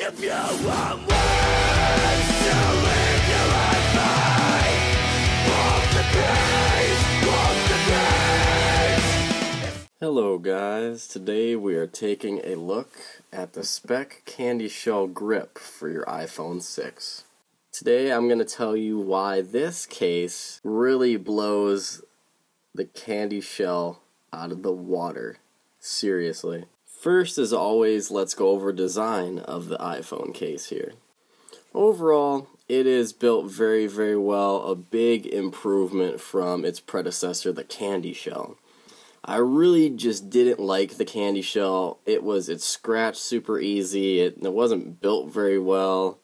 If you want words to live your life by, hold the peace. Hello guys, today we are taking a look at the Speck Candyshell grip for your iPhone 6. Today I'm going to tell you why this case really blows the Candyshell out of the water. Seriously. First, as always, let's go over design of the iPhone case here. Overall, it is built very, very well, a big improvement from its predecessor, the Candyshell. I really just didn't like the Candyshell. It scratched super easy, it wasn't built very well,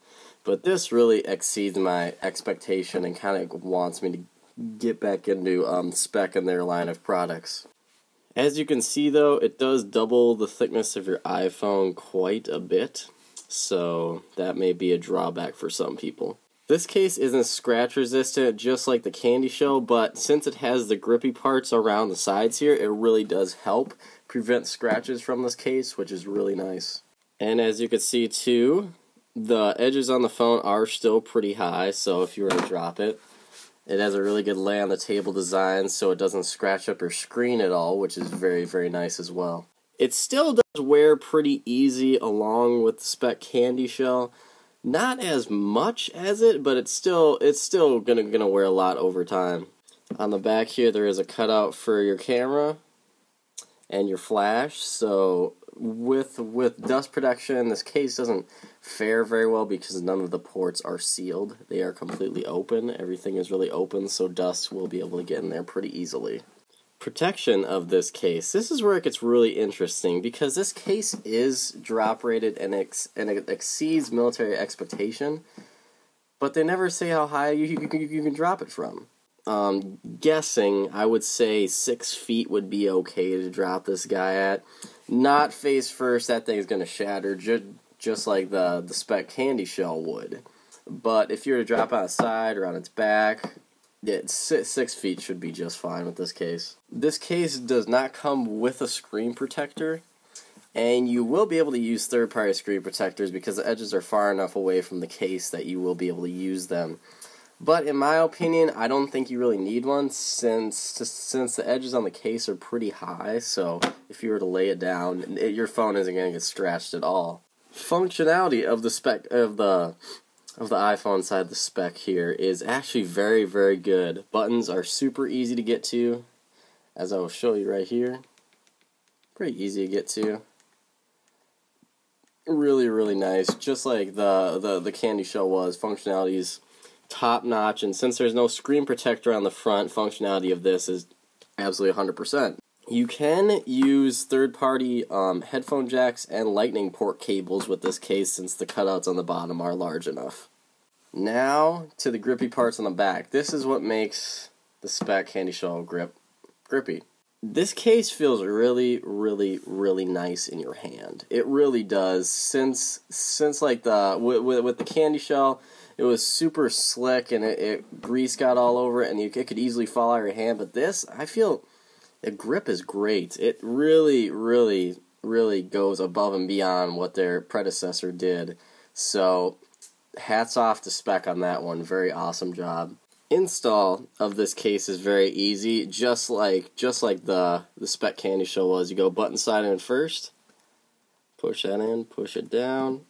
but this really exceeds my expectation and kind of wants me to get back into Speck and their line of products. As you can see though, it does double the thickness of your iPhone quite a bit, so that may be a drawback for some people. This case isn't scratch resistant just like the Candyshell, but since it has the grippy parts around the sides here, it really does help prevent scratches from this case, which is really nice. And as you can see too, the edges on the phone are still pretty high, so if you were to drop it, it has a really good lay on the table design so it doesn't scratch up your screen at all, which is very, very nice as well. It still does wear pretty easy along with the Speck Candyshell. Not as much as it, but it's still gonna wear a lot over time. On the back here there is a cutout for your camera and your flash, so with dust protection, this case doesn't fare very well because none of the ports are sealed. They are completely open. Everything is really open, so dust will be able to get in there pretty easily. Protection of this case. This is where it gets really interesting because this case is drop rated and it exceeds military expectation, but they never say how high you can drop it from. Guessing, I would say 6 feet would be okay to drop this guy at. Not face first, that thing's going to shatter just like the Speck Candyshell would. But if you were to drop on its side or on its back, 6 feet should be just fine with this case. This case does not come with a screen protector, and you will be able to use third-party screen protectors because the edges are far enough away from the case that you will be able to use them. But in my opinion, I don't think you really need one since the edges on the case are pretty high, so if you were to lay it down, your phone isn't going to get scratched at all. Functionality of the iPhone side of the Speck here is actually very, very good. Buttons are super easy to get to, as I will show you right here. Pretty easy to get to. Really, really nice. Just like the Candyshell was, functionality is top notch, and since there's no screen protector on the front, functionality of this is absolutely 100%. You can use third-party headphone jacks and lightning port cables with this case since the cutouts on the bottom are large enough. Now to the grippy parts on the back. This is what makes the Speck Candyshell grip grippy. This case feels really, really, really nice in your hand. It really does. Since like with the Candyshell, it was super slick and grease got all over it and it could easily fall out of your hand. But this, I feel, the grip is great. It really, really, really goes above and beyond what their predecessor did. So hats off to Speck on that one. Very awesome job. Install of this case is very easy, just like the Speck Candyshell was. You go button side in first, push that in, push it down,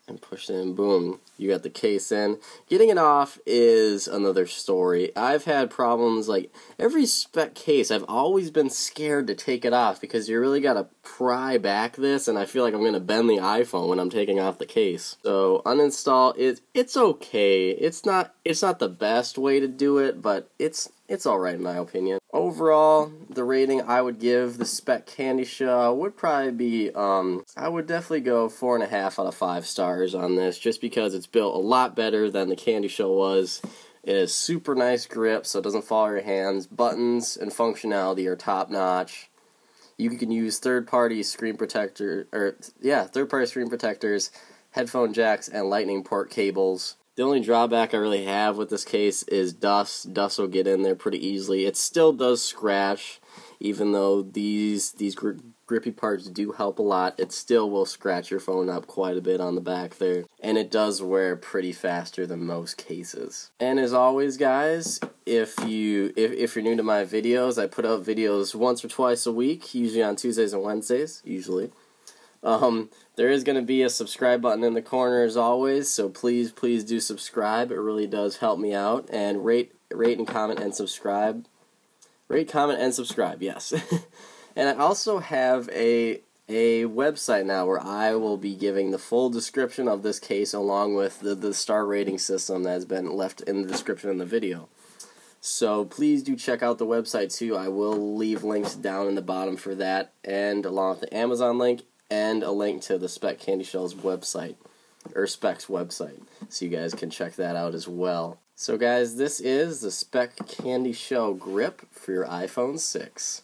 and push it in, boom, you got the case in. Getting it off is another story. I've had problems, like, every Speck case, I've always been scared to take it off, because you really gotta pry back this, and I feel like I'm gonna bend the iPhone when I'm taking off the case. So, uninstall, it's okay. It's not the best way to do it, but it's alright in my opinion. Overall, the rating I would give the Speck Candyshell would probably be, I would definitely go 4.5 out of 5 stars on this, just because it's built a lot better than the Candyshell was. It has super nice grip, so it doesn't fall out of your hands. Buttons and functionality are top notch. You can use third-party screen protectors, headphone jacks, and lightning port cables. The only drawback I really have with this case is dust. Dust will get in there pretty easily. It still does scratch, even though these grippy parts do help a lot. It still will scratch your phone up quite a bit on the back there, and it does wear pretty faster than most cases. And as always, guys, if you're new to my videos, I put out videos once or twice a week, usually on Tuesdays and Wednesdays, usually. There is going to be a subscribe button in the corner as always, so please do subscribe. It really does help me out. And rate and comment and subscribe. Rate, comment, and subscribe, yes. And I also have a website now where I will be giving the full description of this case along with the star rating system that has been left in the description in the video. So please do check out the website too. I will leave links down in the bottom for that, and along with the Amazon link and a link to the Speck Candyshell's website, or Speck's website, so you guys can check that out as well. So guys, this is the Speck Candyshell grip for your iPhone 6.